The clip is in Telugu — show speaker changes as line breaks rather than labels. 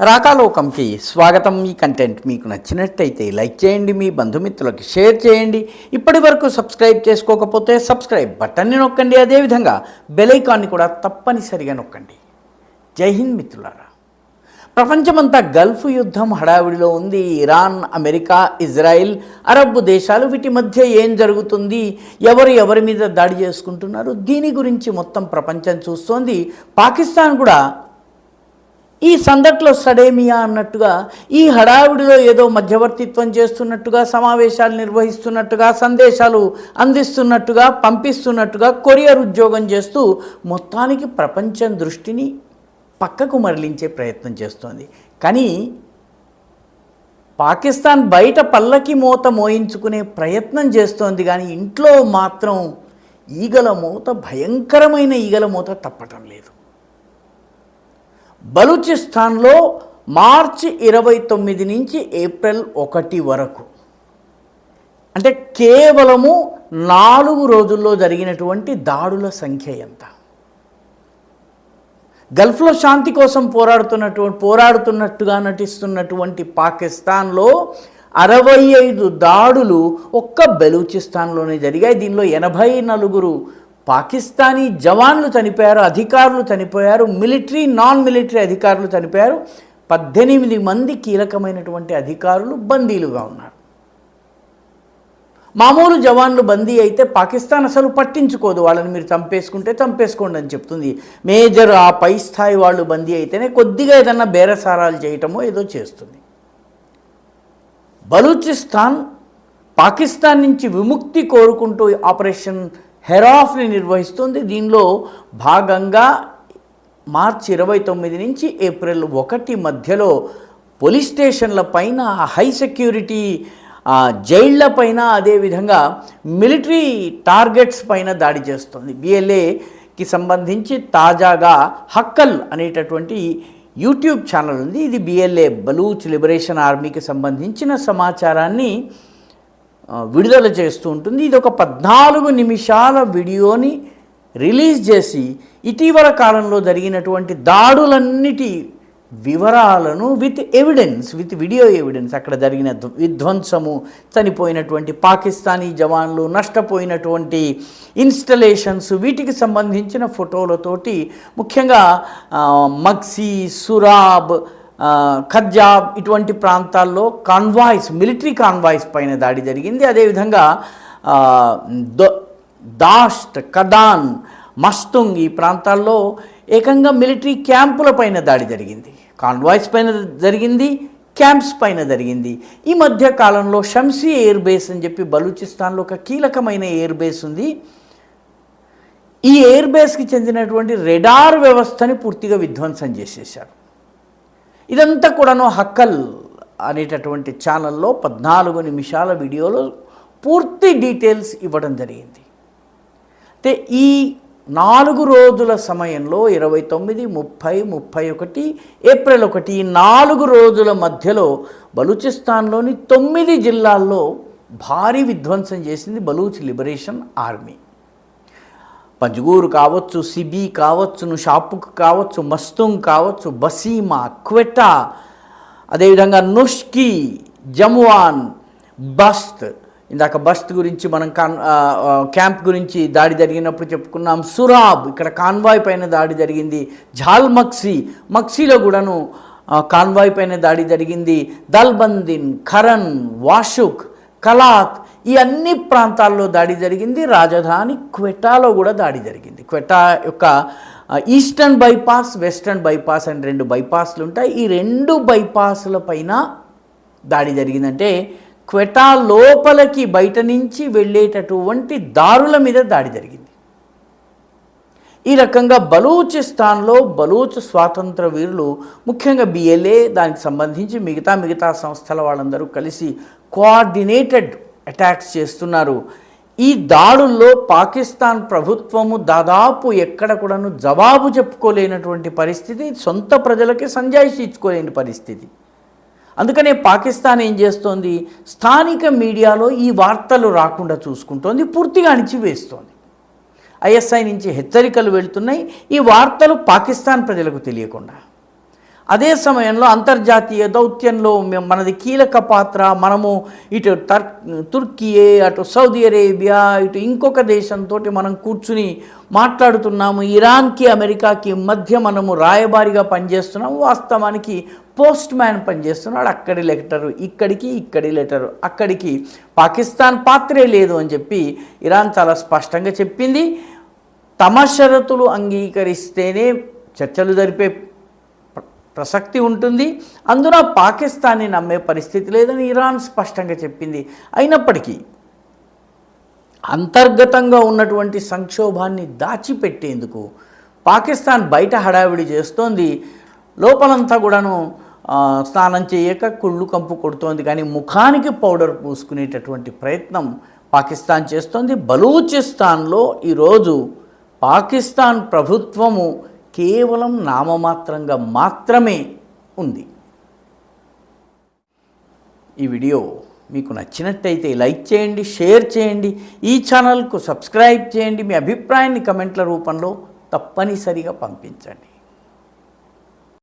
రాకాలోకంకి స్వాగతం. ఈ కంటెంట్ మీకు నచ్చినట్టయితే లైక్ చేయండి, మీ బంధుమిత్రులకి షేర్ చేయండి. ఇప్పటి వరకు సబ్స్క్రైబ్ చేసుకోకపోతే సబ్స్క్రైబ్ బటన్ని నొక్కండి. అదేవిధంగా బెల్ ఐకాన్ని కూడా తప్పనిసరిగా నొక్కండి. జై హింద్ మిత్రులారా. ప్రపంచమంతా గల్ఫ్ యుద్ధం హడావిడిలో ఉంది. ఇరాన్, అమెరికా, ఇజ్రాయిల్, అరబ్ దేశాలు, వీటి మధ్య ఏం జరుగుతుంది, ఎవరి మీద దాడి చేసుకుంటున్నారు, దీని గురించి మొత్తం ప్రపంచం చూస్తోంది. పాకిస్తాన్ కూడా ఈ సందట్లో సడేమియా అన్నట్టుగా ఈ హడావిడిలో ఏదో మధ్యవర్తిత్వం చేస్తున్నట్టుగా, సమావేశాలు నిర్వహిస్తున్నట్టుగా, సందేశాలు అందిస్తున్నట్టుగా, పంపిస్తున్నట్టుగా కొరియర్ ఉద్యోగం చేస్తూ మొత్తానికి ప్రపంచం దృష్టిని పక్కకు మరలించే ప్రయత్నం చేస్తోంది. కానీ పాకిస్తాన్ బయట పల్లకి మూత మోయించుకునే ప్రయత్నం చేస్తోంది. కానీ ఇంట్లో మాత్రం ఈగల మూత, భయంకరమైన ఈగల మూత తప్పటం లేదు. బలూచిస్తాన్లో మార్చి 29 నుంచి ఏప్రిల్ 1 వరకు, అంటే కేవలము 4 రోజుల్లో జరిగినటువంటి దాడుల సంఖ్య ఎంత? గల్ఫ్లో శాంతి కోసం పోరాడుతున్నట్టుగా నటిస్తున్నటువంటి పాకిస్తాన్లో 65 దాడులు ఒక్క బలూచిస్తాన్లోనే జరిగాయి. దీనిలో 84 పాకిస్తానీ జవాన్లు చనిపోయారు, అధికారులు చనిపోయారు, మిలిటరీ, నాన్ మిలిటరీ అధికారులు చనిపోయారు. 18 మంది కీలకమైనటువంటి అధికారులు బందీలుగా ఉన్నారు. మామూలు జవాన్లు బందీ అయితే పాకిస్తాన్ అసలు పట్టించుకోదు. వాళ్ళని మీరు చంపేసుకుంటే చంపేసుకోండి అని చెప్తుంది. మేజర్, ఆ పై స్థాయి వాళ్ళు బందీ అయితేనే కొద్దిగా ఏదన్నా బేరసారాలు చేయటమో ఏదో చేస్తుంది. బలూచిస్తాన్ పాకిస్తాన్ నుంచి విముక్తి కోరుకుంటూ ఆపరేషన్ హెరాఫ్ని నిర్వహిస్తుంది. దీనిలో భాగంగా మార్చి 29 నుంచి ఏప్రిల్ 1 మధ్యలో పోలీస్ స్టేషన్ల పైన, హై సెక్యూరిటీ జైళ్ల పైన, అదేవిధంగా మిలిటరీ టార్గెట్స్ పైన దాడి చేస్తుంది. బిఎల్ఏకి సంబంధించి తాజాగా హక్కల్ అనేటటువంటి యూట్యూబ్ ఛానల్ ఉంది. ఇది బిఎల్ఏ, బలూచ్ లిబరేషన్ ఆర్మీకి సంబంధించిన సమాచారాన్ని విడుదల చేస్తూ ఉంటుంది. ఇది ఒక 14 నిమిషాల వీడియోని రిలీజ్ చేసి ఇటీవల కాలంలో జరిగినటువంటి దాడులన్నిటి వివరాలను విత్ వీడియో ఎవిడెన్స్, అక్కడ జరిగిన విధ్వంసము, చనిపోయినటువంటి పాకిస్తానీ జవాన్లు, నష్టపోయినటువంటి ఇన్స్టలేషన్స్, వీటికి సంబంధించిన ఫోటోలతోటి, ముఖ్యంగా మగ్సీ, సురాబ్, ఖజ్జాబ్ ఇటువంటి ప్రాంతాల్లో కాన్వాయ్స్, మిలిటరీ కాన్వాయ్స్ పైన దాడి జరిగింది. అదేవిధంగా దాష్ట్, కదాన్, మస్తుంగ్ ఈ ప్రాంతాల్లో ఏకంగా మిలిటరీ క్యాంపుల పైన దాడి జరిగింది. కాన్వాయ్స్ పైన జరిగింది, క్యాంప్స్ పైన జరిగింది. ఈ మధ్య కాలంలో షంసీ ఎయిర్ బేస్ అని చెప్పి బలూచిస్తాన్లో ఒక కీలకమైన ఎయిర్ బేస్ ఉంది. ఈ ఎయిర్ బేస్కి చెందినటువంటి రెడార్ వ్యవస్థని పూర్తిగా విధ్వంసం చేసేశారు. ఇదంతా కూడాను హక్కల్ అనేటటువంటి ఛానల్లో 14 నిమిషాల వీడియోలో పూర్తి డీటెయిల్స్ ఇవ్వడం జరిగింది. అయితే ఈ 4 రోజుల సమయంలో 29, 30, 31, ఏప్రిల్ 1 ఈ 4 రోజుల మధ్యలో బలూచిస్తాన్లోని 9 జిల్లాల్లో భారీ విధ్వంసం చేసింది బలూచ్ లిబరేషన్ ఆర్మీ. పంజగూరు కావచ్చు, సిబీ కావచ్చు, షాపుక్ కావచ్చు, మస్తుంగ్ కావచ్చు, బసీమా, క్వెటా, అదేవిధంగా నుష్కి, జమువాన్, బస్ట్, ఇందాక బస్ట్ గురించి మనం క్యాంప్ గురించి దాడి జరిగినప్పుడు చెప్పుకున్నాం. సురాబ్, ఇక్కడ కాన్వాయ్ పైన దాడి జరిగింది. మక్సీలో కూడాను కాన్వాయ్ పైన దాడి జరిగింది. దల్బందిన్, ఖరన్, వాషుక్, కలాత్, ఈ అన్ని ప్రాంతాల్లో దాడి జరిగింది. రాజధాని క్వెటాలో కూడా దాడి జరిగింది. క్వెటా యొక్క ఈస్టర్న్ బైపాస్, వెస్టర్న్ బైపాస్ అని 2 బైపాస్లు ఉంటాయి. ఈ 2 బైపాస్ల పైన దాడి జరిగిందంటే క్వెటా లోపలికి బయట నుంచి వెళ్ళేటటువంటి దారుల మీద దాడి జరిగింది. ఈ రకంగా బలూచిస్తాన్లో బలూచ్ స్వాతంత్ర వీరులు, ముఖ్యంగా బిఎల్ఏ, దానికి సంబంధించి మిగతా సంస్థల వాళ్ళందరూ కలిసి కోఆర్డినేటెడ్ అటాక్స్ చేస్తున్నారు. ఈ దాడుల్లో పాకిస్తాన్ ప్రభుత్వము దాదాపు ఎక్కడ కూడాను జవాబు చెప్పుకోలేనటువంటి పరిస్థితి, సొంత ప్రజలకి సంజాయిషి ఇచ్చుకోలేని పరిస్థితి. అందుకనే పాకిస్తాన్ ఏం చేస్తోంది, స్థానిక మీడియాలో ఈ వార్తలు రాకుండా చూసుకుంటోంది, పూర్తిగా అణిచివేస్తోంది. ఐఎస్ఐ నుంచి హెచ్చరికలు వెళ్తున్నాయి, ఈ వార్తలు పాకిస్తాన్ ప్రజలకు తెలియకుండా. అదే సమయంలో అంతర్జాతీయ దౌత్యంలో మనది కీలక పాత్ర. మనము ఇటు తుర్కీయే, అటు సౌదీ అరేబియా, ఇటు ఇంకొక దేశంతో మనం కూర్చుని మాట్లాడుతున్నాము. ఇరాన్కి అమెరికాకి మధ్య మనము రాయబారిగా పనిచేస్తున్నాము. వాస్తవానికి పోస్ట్ మ్యాన్ పనిచేస్తున్నాడు. అక్కడి లెటరు ఇక్కడికి, ఇక్కడి లెటరు అక్కడికి. పాకిస్తాన్ పాత్రే లేదు అని చెప్పి ఇరాన్ చాలా స్పష్టంగా చెప్పింది. తమ షరతులు అంగీకరిస్తేనే చర్చలు జరిపే ప్రసక్తి ఉంటుంది. అందున పాకిస్తాన్ని నమ్మే పరిస్థితి లేదని ఇరాన్ స్పష్టంగా చెప్పింది. అయినప్పటికీ అంతర్గతంగా ఉన్నటువంటి సంక్షోభాన్ని దాచిపెట్టేందుకు పాకిస్తాన్ బయట హడావిడి చేస్తోంది. లోపలంతా కూడాను స్నానం చేయక కుళ్ళు కంపు కొడుతోంది. కానీ ముఖానికి పౌడర్ పూసుకునేటటువంటి ప్రయత్నం పాకిస్తాన్ చేస్తోంది. బలూచిస్తాన్లో ఈరోజు పాకిస్తాన్ ప్రభుత్వము కేవలం నామమాత్రంగా మాత్రమే ఉంది. ఈ వీడియో మీకు నచ్చినట్టయితే లైక్ చేయండి, షేర్ చేయండి, ఈ ఛానల్కు సబ్స్క్రైబ్ చేయండి. మీ అభిప్రాయాన్ని కమెంట్ల రూపంలో తప్పనిసరిగా పంపించండి.